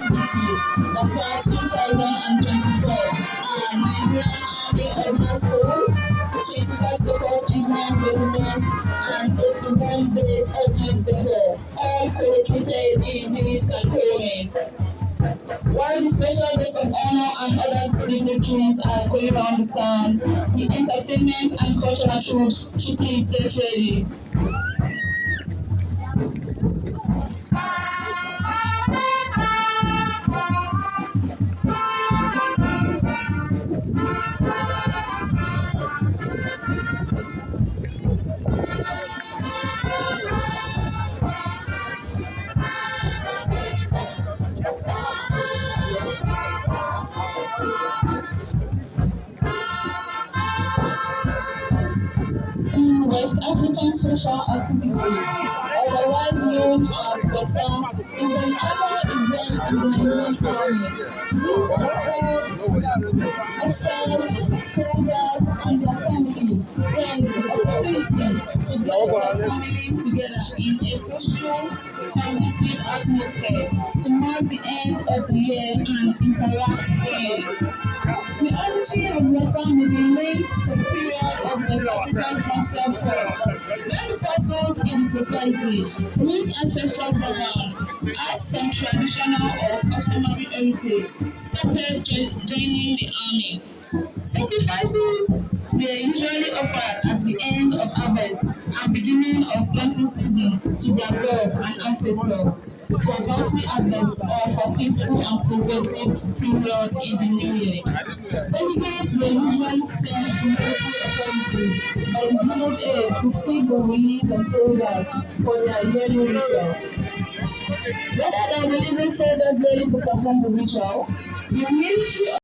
activity, WASA 2024, and Nigerian Army Ordnance School, 25 Support Engineering Regiment, and 81 Base Ordnance Depot, all co-located in these cantonments. While the special days of honor and other dignitaries are going around the stand, the entertainment and cultural troops should please get ready. In West African social activity, otherwise known as WASA, is an annual event in the Nigerian army, which offers officers, soldiers, and their family, friends the opportunity to get their families together in a social, conducive atmosphere to mark the end of the year and interact freely. The origin of WASA may be linked to the period of West African frontier force, when the persons in the society whose ancestral background has some traditional or customary heritage started joining the army. Sacrifices were usually offered as the end of harvest and beginning of planting season to their gods and ancestors for bounty harvest or for peaceful and progressive period in the new year. Delegates were usually sent to local authorities by the village head to see the release of soldiers for their yearly ritual. Rather than releasing soldiers daily to perform the ritual, the military